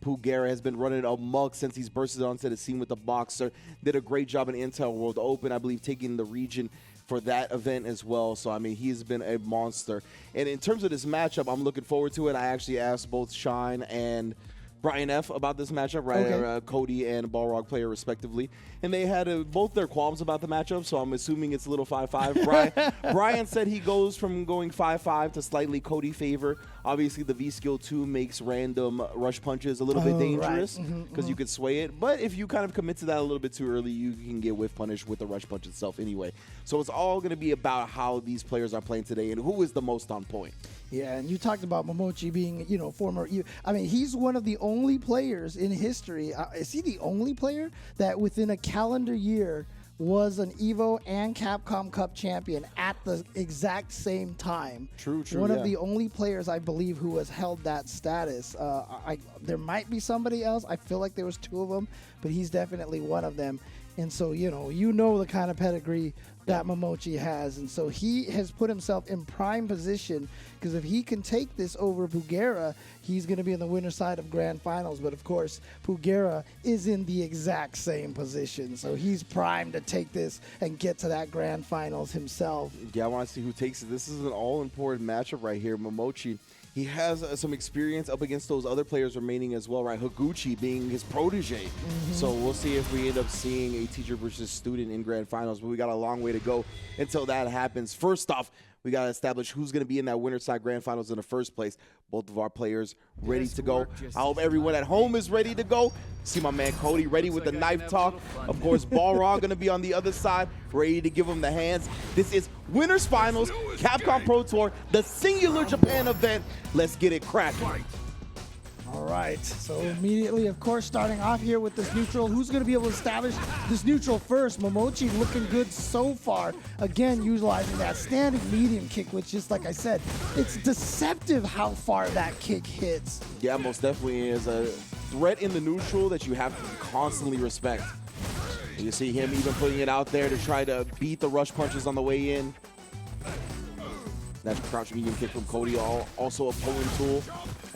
Pugera has been running amok since he's bursted onto the scene with the Boxer. Did a great job in Intel World Open, I believe, taking the region for that event as well. So, I mean, he's been a monster. And in terms of this matchup, I'm looking forward to it. I actually asked both Shine and Brian F. about this matchup, right? Okay. Cody and Balrog player respectively. And they had both their qualms about the matchup, so I'm assuming it's a little 5-5. Brian said he goes from going 5-5 to slightly Cody favor. Obviously, the V-Skill 2 makes random rush punches a little bit dangerous because you could sway it. But if you kind of commit to that a little bit too early, you can get whiff punished with the rush punch itself anyway. So it's all going to be about how these players are playing today and who is the most on point. Yeah, and you talked about Momochi being, you know, former. I mean, he's one of the only players in history. Is he the only player that within a calendar year was an EVO and Capcom Cup champion at the exact same time? True. One of the only players, I believe, who has held that status. There might be somebody else. I feel like there was two of them, but he's definitely one of them. And so, you know the kind of pedigree that Momochi has. And so he has put himself in prime position, because if he can take this over Pugera, he's going to be in the winner's side of Grand Finals. But, of course, Pugera is in the exact same position. So he's primed to take this and get to that Grand Finals himself. Yeah, I want to see who takes it. This is an all-important matchup right here. Momochi, he has some experience up against those other players remaining as well, right? Higuchi being his protege. So we'll see if we end up seeing a teacher versus student in Grand Finals, but we got a long way to go until that happens. First off, we got to establish who's going to be in that winner's side Grand Finals in the first place. Both of our players ready to go. I hope everyone at home is ready to go. See my man Cody ready with the knife talk. Of course, Balrog going to be on the other side, ready to give him the hands. This is Winners Finals, Capcom Pro Tour, the singular Japan event. Let's get it cracking. All right, so immediately, of course, starting off here with this neutral. Who's going to be able to establish this neutral first? Momochi looking good so far. Again, utilizing that standing medium kick, which is, like I said, it's deceptive how far that kick hits. Yeah, most definitely is a threat in the neutral that you have to constantly respect. You see him even putting it out there to try to beat the rush punches on the way in. That crouch medium kick from Cody, also a pulling tool.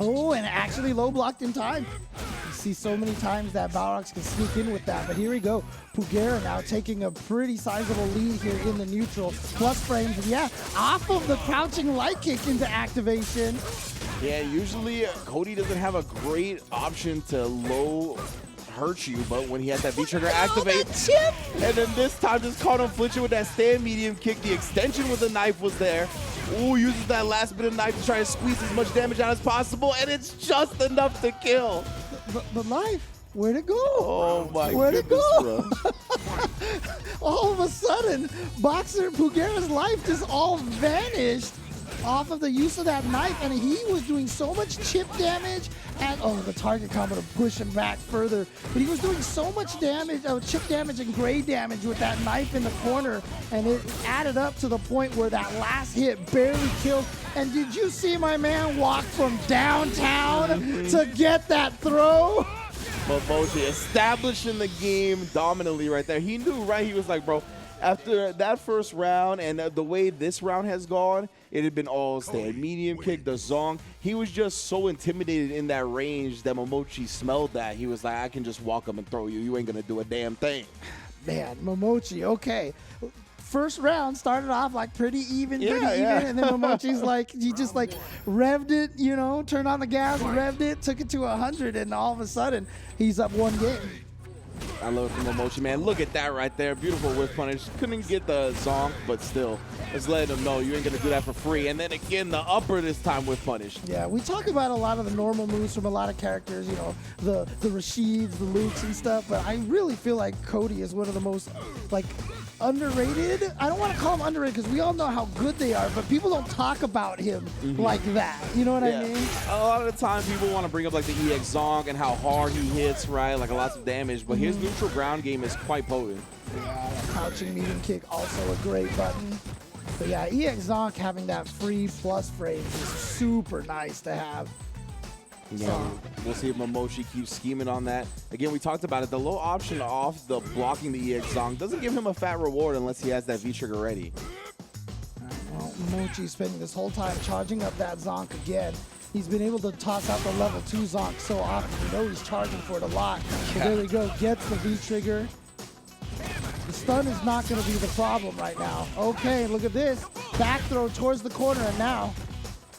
Oh, and actually low blocked in time. You see so many times that Balrog can sneak in with that, but here we go. Pugera now taking a pretty sizable lead here in the neutral. Plus frames, and yeah, off of the crouching light kick into activation. Yeah, usually Cody doesn't have a great option to low hurt you, but when he had that V-trigger activate, and then this time just caught him flinching with that stand medium kick. The extension with the knife was there. Ooh, uses that last bit of knife to try to squeeze as much damage out as possible, and it's just enough to kill. The knife, where'd it go? Oh my Where'd it go? bro. All of a sudden, Boxer Pugera's life just all vanished off of the use of that knife, and he was doing so much chip damage, and the target combo to push him back further, but he was doing so much damage, chip damage and gray damage with that knife in the corner, and it added up to the point where that last hit barely killed. And did you see my man walk from downtown to get that throw? Momochi establishing the game dominantly right there. He knew, right? He was like, bro, after that first round and the way this round has gone, it had been all stand medium kick, the zong. He was just so intimidated in that range that Momochi smelled that. He was like, I can just walk up and throw you. You ain't going to do a damn thing. Man, Momochi, okay. First round started off like pretty even, and then Momochi's like, he just like revved it, turned on the gas, revved it, took it to 100, and all of a sudden, he's up one game. I love it from Momochi, man. Look at that right there. Beautiful whiff punish. Couldn't get the zonk, but still, it's letting him know you ain't going to do that for free. And then again, the upper this time with punish. Yeah, we talk about a lot of the normal moves from a lot of characters, the Rashids, the Lukes and stuff, but I really feel like Cody is one of the most, underrated. I don't want to call him underrated because we all know how good they are, but people don't talk about him like that. You know what I mean? A lot of the time, people want to bring up the EX Zonk and how hard he hits, right? Lots of damage, but his neutral ground game is quite potent. Yeah, that crouching medium kick, also a great button. But yeah, EX Zonk having that free plus frame is super nice to have. Yeah, we'll see if Momochi keeps scheming on that. Again, we talked about it. The low option off the blocking the EX Zonk doesn't give him a fat reward unless he has that V-trigger ready. Well, Momochi spending this whole time charging up that Zonk again. He's been able to toss out the level 2 Zonk so often. You know he's charging for it a lot. So there we go, gets the V-trigger. The stun is not going to be the problem right now. Okay, look at this. Back throw towards the corner, and now,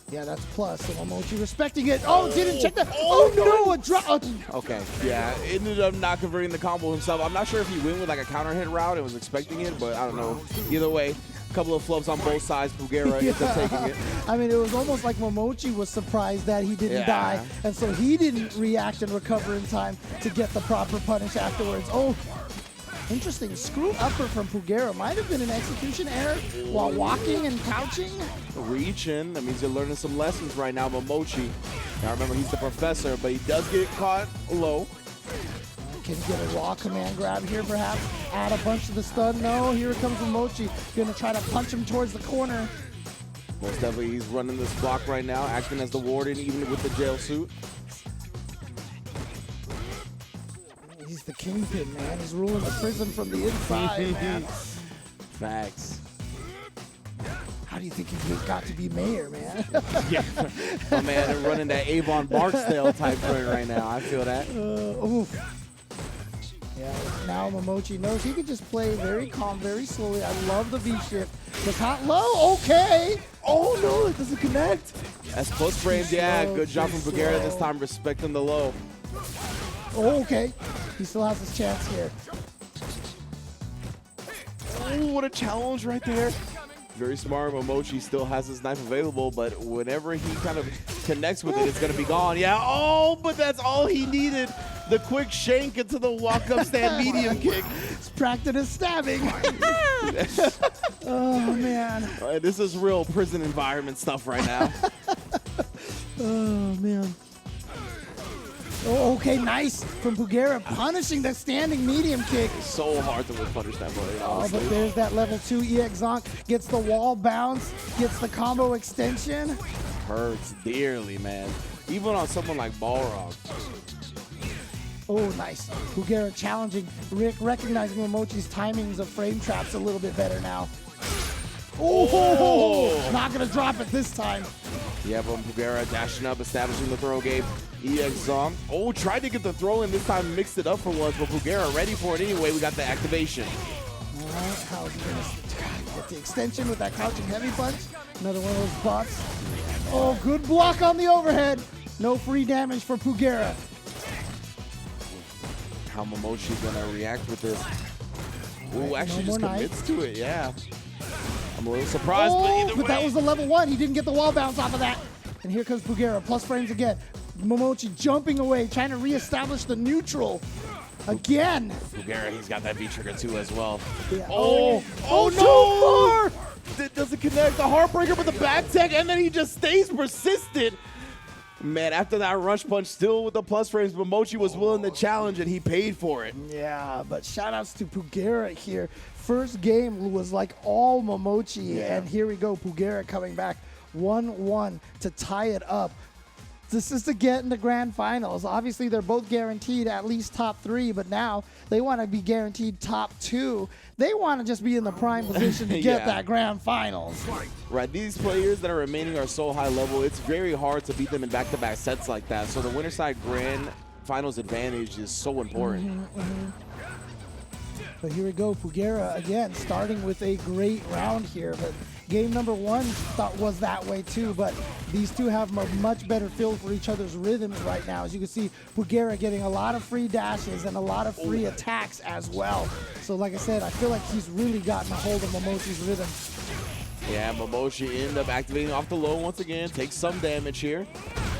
yeah, that's plus. So Momochi respecting it. Oh, didn't check that. Oh, no, a drop. Okay, yeah, ended up not converting the combo himself. I'm not sure if he went with like a counter hit route and was expecting it, but I don't know. Either way, a couple of flubs on both sides. Pugera ends up taking it. I mean, it was almost like Momochi was surprised that he didn't die, and so he didn't react and recover in time to get the proper punish afterwards. Oh, interesting. Screw upper from Pugera. Might have been an execution error while walking and couching. Reaching. That means you're learning some lessons right now, Momochi. Now remember, he's the professor, but he does get caught low. Can he get a raw command grab here, perhaps? Add a bunch to the stun. No, here comes Momochi. Gonna try to punch him towards the corner. Most definitely, he's running this block right now, acting as the warden, even with the jail suit. He's the kingpin, man. He's ruling the prison from the inside, man. Facts. How do you think he got to be mayor, man? Yeah, my man, they're running that Avon Barksdale type run right now. I feel that. Oof. Yeah, now Momochi knows he can just play very calm, very slowly. I love the V-shift. The top low, okay. Oh no, it doesn't connect. That's plus frames, yeah. Good job from Pugera this time, respecting the low. Oh, okay. He still has his chance here. Oh, what a challenge right there. Very smart. Momochi still has his knife available, but whenever he kind of connects with it, it's going to be gone. Yeah, oh, but that's all he needed. The quick shank into the walk-up stand medium kick. It's practice stabbing. Oh, man. This is real prison environment stuff right now. Oh, man. Oh, okay, nice from Pugera, punishing the standing medium kick. So hard to punish that play, honestly. Oh, but there's that level 2 EX Zonk, gets the wall bounce, gets the combo extension. Hurts dearly, man. Even on someone like Balrog. Oh, nice. Pugera challenging Rick, recognizing Momochi's timings of frame traps a little bit better now. Oh, not going to drop it this time. Yeah, but Pugera dashing up, establishing the throw game. EX Zonk. Oh, tried to get the throw in this time, mixed it up for once, but Pugera ready for it anyway. We got the activation. All right, how's he going to get the extension with that crouching heavy punch? Another one of those bots. Oh, good block on the overhead. No free damage for Pugera. How Momochi gonna react with this? Ooh, actually no just commits knife. to it, yeah. I'm a little surprised, but either way. That was the level 1. He didn't get the wall bounce off of that. And here comes Pugera, plus frames again. Momochi jumping away, trying to reestablish the neutral again. Pugera, he's got that V-trigger too as well. Yeah. Oh no! Too far! It doesn't connect. The heartbreaker with the back tech, and then he just stays persistent. Man, after that rush punch, still with the plus frames, Momochi was willing to challenge, and he paid for it. Yeah, but shout-outs to Pugera here. First game was like all Momochi, and here we go. Pugera coming back 1-1 to tie it up. This is to get in the grand finals. Obviously, they're both guaranteed at least top 3, but now they want to be guaranteed top 2. They want to just be in the prime position to get that grand finals. Right, these players that are remaining are so high level, it's very hard to beat them in back-to-back sets like that. So the winner side grand finals advantage is so important. But here we go, Pugera again, starting with a great round here. But game number 1 was that way too, but these two have a much better feel for each other's rhythms right now. As you can see, Pugera getting a lot of free dashes and a lot of free attacks as well. So like I said, I feel like he's really gotten a hold of Momochi's rhythm. Yeah, Momochi ended up activating off the low once again, takes some damage here.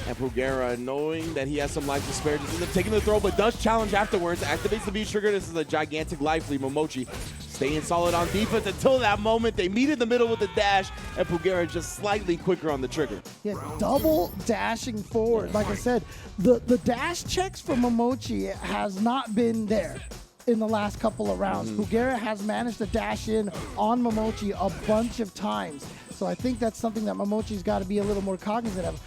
And Pugera, knowing that he has some life to spare, just ends up taking the throw, but does challenge afterwards. Activates the V-trigger. This is a gigantic life lead. Momochi staying solid on defense until that moment. They meet in the middle with the dash, and Pugera just slightly quicker on the trigger. Yeah, double dashing forward. Like I said, the dash checks from Momochi has not been there in the last couple of rounds. Pugera has managed to dash in on Momochi a bunch of times. So I think that's something that Momochi's got to be a little more cognizant of.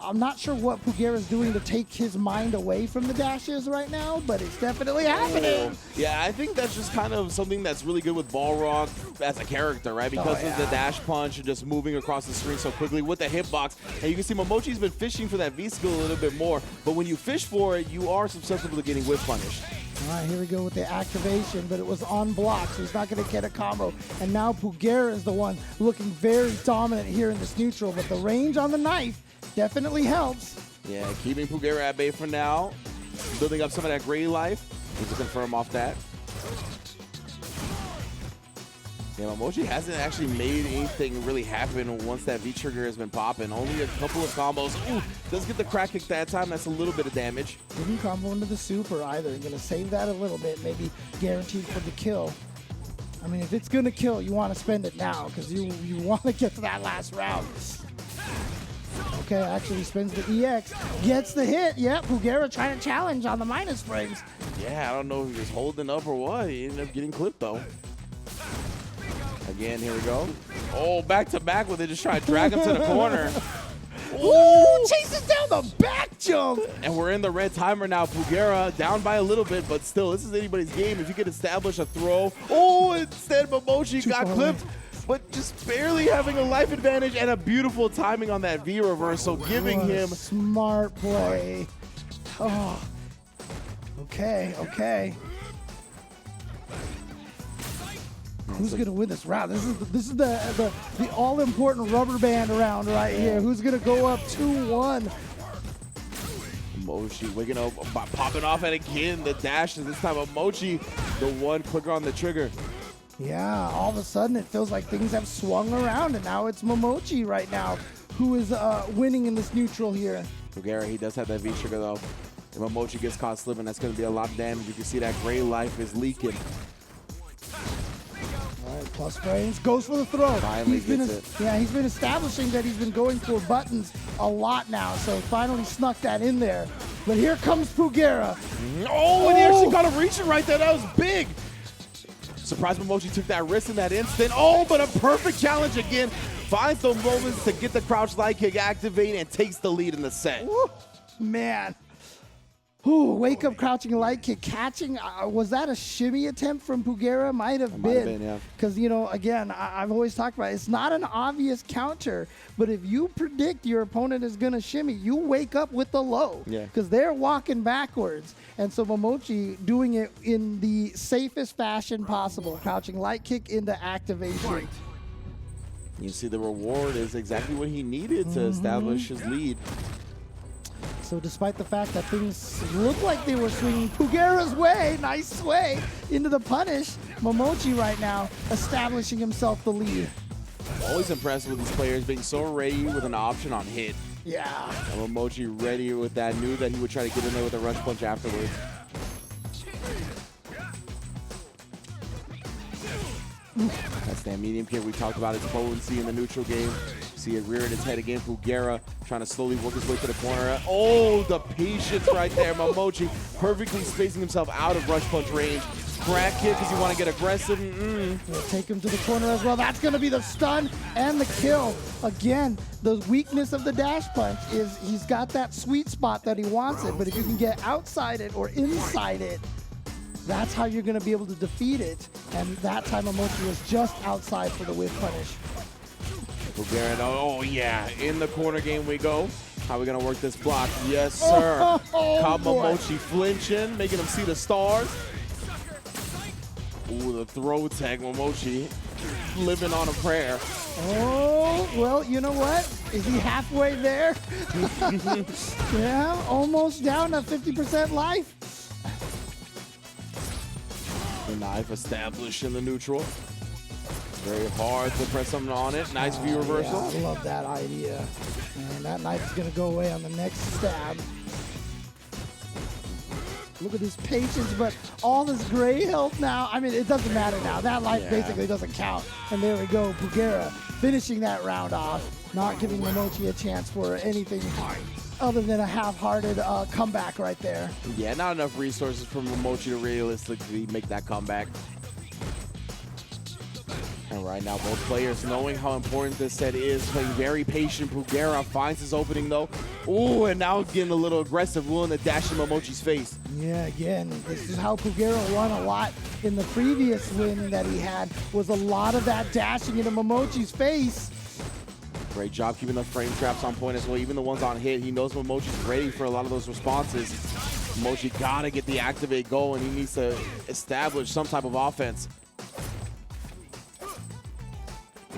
I'm not sure what Pugera is doing to take his mind away from the dashes right now, but it's definitely happening. Yeah, I think that's just kind of something that's really good with Balrog as a character, right? Because of the dash punch and just moving across the screen so quickly with the hitbox. And you can see Momochi's been fishing for that V-skill a little bit more, but when you fish for it, you are susceptible to getting whip punished. All right, here we go with the activation, but it was on block, so he's not going to get a combo. And now Pugera is the one looking very dominant here in this neutral, but the range on the knife definitely helps. Yeah, keeping Pugera at bay for now, building up some of that gray life. Just to confirm off that. Yeah, Momochi hasn't actually made anything really happen once that V-trigger has been popping. Only a couple of combos. Ooh, does get the crack kick that time. That's a little bit of damage. Didn't combo into the super either. Going to save that a little bit, maybe guaranteed for the kill. I mean, if it's going to kill, you want to spend it now because you want to get to that last round. Okay, actually spins the EX, gets the hit. Yep, Pugera trying to challenge on the minus frames. Yeah, I don't know if he was holding up or what. He ended up getting clipped, though. Again, here we go. Oh, back to back with it, just trying to drag him to the corner. Ooh, chases down the back jump. And we're in the red timer now. Pugera down by a little bit, but still, this is anybody's game. If you can establish a throw. Oh, instead Momochi got clipped, but just barely having a life advantage and a beautiful timing on that V reversal, giving him smart play. Oh, okay, okay. Who's gonna win this round? This is the all important rubber band round right here. Who's gonna go up 2-1? Momochi waking up, popping off, and again the dash. And this time Momochi, the one quicker on the trigger. Yeah, all of a sudden it feels like things have swung around, and now it's Momochi right now who is winning in this neutral here. Pugera, he does have that V trigger though. If Momochi gets caught slipping, that's going to be a lot of damage. You can see that gray life is leaking. All right, plus frames, goes for the throw. Finally gets it. Yeah, he's been establishing that he's been going for buttons a lot now, so finally snuck that in there. But here comes Pugera. Oh, and he actually got a reach right there. That was big. Surprised Momochi took that risk in that instant. Oh, but a perfect challenge again. Finds the moments to get the crouch light kick activated and takes the lead in the set. Woo, man. Ooh, wake up crouching light kick, catching. Was that a shimmy attempt from Pugera? Might have been. Yeah. Because, you know, again, I've always talked about it. It's not an obvious counter, but if you predict your opponent is going to shimmy, you wake up with the low. Yeah. Because they're walking backwards. And so Momochi doing it in the safest fashion possible, crouching light kick into activation. You see the reward is exactly what he needed to establish his lead. So despite the fact that things looked like they were swinging Pugera's way, nice sway into the punish, Momochi right now establishing himself the lead. Always impressed with these players being so ready with an option on hit. Yeah. And Momochi ready with that, knew that he would try to get in there with a rush punch afterwards. That's that medium kick. We talked about its potency in the neutral game. See it rearing its head again. Pugera trying to slowly work his way to the corner. Oh, the patience right there. Momochi perfectly spacing himself out of rush punch range. Crack kick because you want to get aggressive. We'll take him to the corner as well. That's going to be the stun and the kill. Again, the weakness of the dash punch is he's got that sweet spot that he wants it, but if you can get outside it or inside it, that's how you're going to be able to defeat it. And that time Momochi was just outside for the whip punish. Pugera, oh yeah, in the corner game we go. How are we gonna work this block? Yes, sir. Caught Momochi flinching, making him see the stars. Ooh, the throw tag. Momochi living on a prayer. Oh, well, you know what? Is he halfway there? Yeah, almost down to 50% life. The knife established in the neutral. Very hard to press something on it. Nice V reversal. Yeah, I love that idea. And that knife is going to go away on the next stab. Look at his patience, but all this gray health now. I mean, it doesn't matter now. That life basically doesn't count. And there we go. Pugera finishing that round off, not giving Momochi a chance for anything other than a half-hearted comeback right there. Yeah, not enough resources for Momochi to realistically make that comeback. And right now, both players knowing how important this set is, playing very patient. Pugera finds his opening, though. Ooh, and now getting a little aggressive, willing to dash in Momochi's face. Yeah, again, this is how Pugera won a lot in the previous win that he had, was a lot of that dashing into Momochi's face. Great job keeping the frame traps on point as well. Even the ones on hit, he knows Momochi's ready for a lot of those responses. Momochi gotta get the activate going. He needs to establish some type of offense.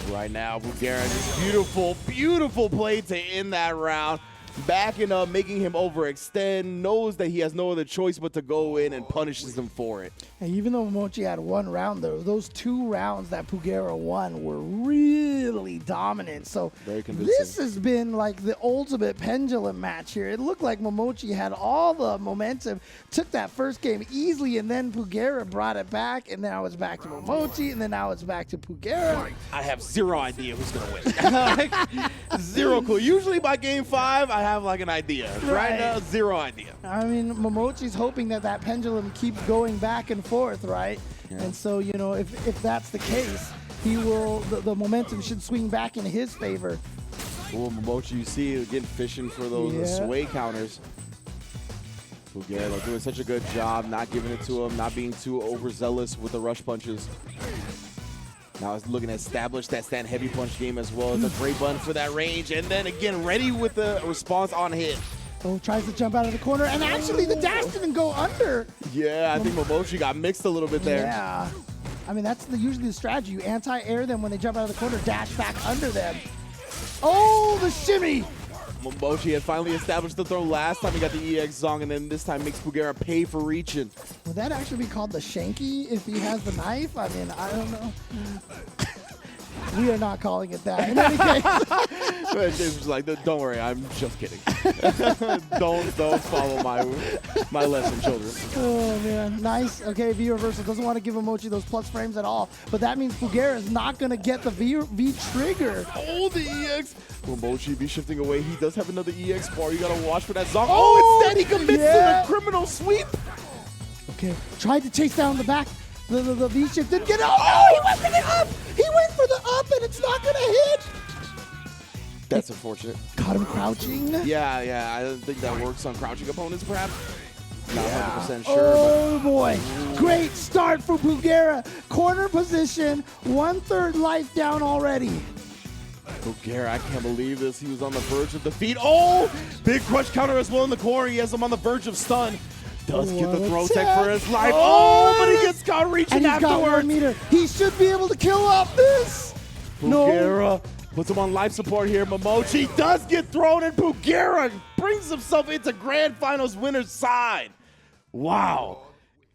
Right now, Pugera, beautiful, beautiful play to end that round. Backing up, making him overextend, knows that he has no other choice but to go in and punishes him for it. And even though Momochi had one round, though, those 2 rounds that Pugera won were really dominant. So Very convincing. this has been like the ultimate pendulum match here. It looked like Momochi had all the momentum, took that first game easily, and then Pugera brought it back, and now it's back to Momochi, and then now it's back to Pugera. I have zero idea who's going to win. Zero clue. Usually by game 5, I have like an idea. Right now, zero idea. I mean, Momochi's hoping that that pendulum keeps going back and forth, right? Yeah. And so, you know, if that's the case, he will. The momentum should swing back in his favor. Well, Momochi, you see, again, fishing for those sway counters. Pugera doing such a good job, not giving it to him, not being too overzealous with the rush punches. Now he's looking to establish that stand heavy punch game as well. It's a great button for that range. And then again, ready with the response on hit. Oh, tries to jump out of the corner, and actually the dash didn't go under. Yeah, I think Momochi got mixed a little bit there. Yeah. I mean, that's usually the strategy. You anti-air them when they jump out of the corner, dash back under them. Oh, the shimmy. Momochi had finally established the throw last time he got the EX Zong, and then this time makes Pugera pay for reaching. Would that actually be called the Shanky if he has the knife? I mean, I don't know. We are not calling it that. In any case. James was like, don't worry, I'm just kidding. don't follow my lesson, children. Oh, man. Nice. Okay, V reversal. Doesn't want to give Momochi those plus frames at all. But that means Pugera is not going to get the V trigger. Oh, the EX. Momochi be shifting away. He does have another EX bar. You got to watch for that Zong. Oh, instead he commits to the criminal sweep. Okay, tried to chase down the back. The V-shift didn't get it. Oh, he went for the up. He went for the up, and it's not going to hit. That's unfortunate. Caught him crouching. Yeah. I don't think that works on crouching opponents, perhaps. Not 100% sure. Oh, boy. Great start for Pugera. Corner position, 1/3 life down already. Pugera, I can't believe this. He was on the verge of defeat. Oh, big crush counter as well in the corner. He has him on the verge of stun. Does get the throw tech for his life. Oh, but he gets caught reaching and he's got 1 meter. He should be able to kill off this. Pugera puts him on life support here. Momochi does get thrown, and Pugera brings himself into Grand Finals winner's side. Wow.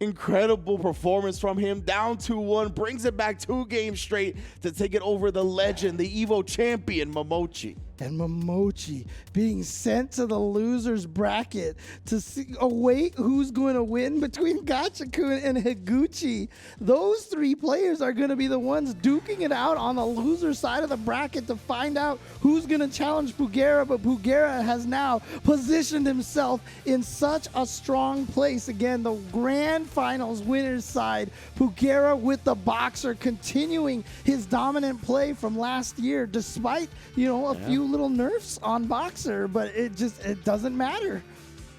Incredible performance from him. Down 2-1, brings it back 2 games straight to take it over the legend, the Evo champion, Momochi. And Momochi being sent to the loser's bracket to await who's going to win between Gachikun and Higuchi. Those 3 players are going to be the ones duking it out on the loser side of the bracket to find out who's going to challenge Pugera. But Pugera has now positioned himself in such a strong place. Again, the Grand Finals winner's side. Pugera with the boxer continuing his dominant play from last year, despite, a few little nerfs on boxer, but it doesn't matter.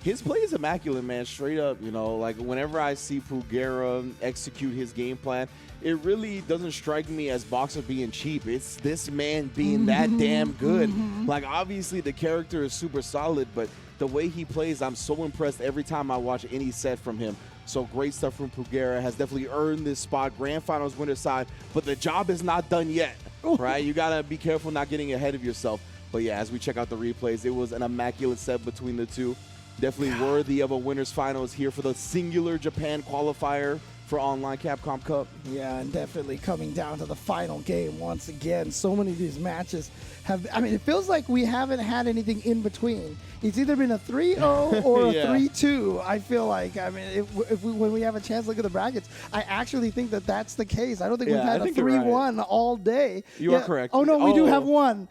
His play is immaculate, man. Straight up, like whenever I see Pugera execute his game plan, it really doesn't strike me as boxer being cheap. It's this man being that damn good. Like, obviously the character is super solid, but the way he plays, I'm so impressed every time I watch any set from him. So great stuff from Pugera. Has definitely earned this spot, Grand Finals winner side, but the job is not done yet, right? You gotta be careful not getting ahead of yourself. But yeah, as we check out the replays, it was an immaculate set between the two. Definitely worthy of a winner's finals here for the singular Japan qualifier for online Capcom Cup. Yeah, and definitely coming down to the final game once again. So many of these matches it feels like we haven't had anything in between. It's either been a 3-0 or a 3-2. I feel like, when we have a chance to look at the brackets, I actually think that that's the case. I don't think we've had a 3-1 all day. You are correct. Oh, no, we do have one.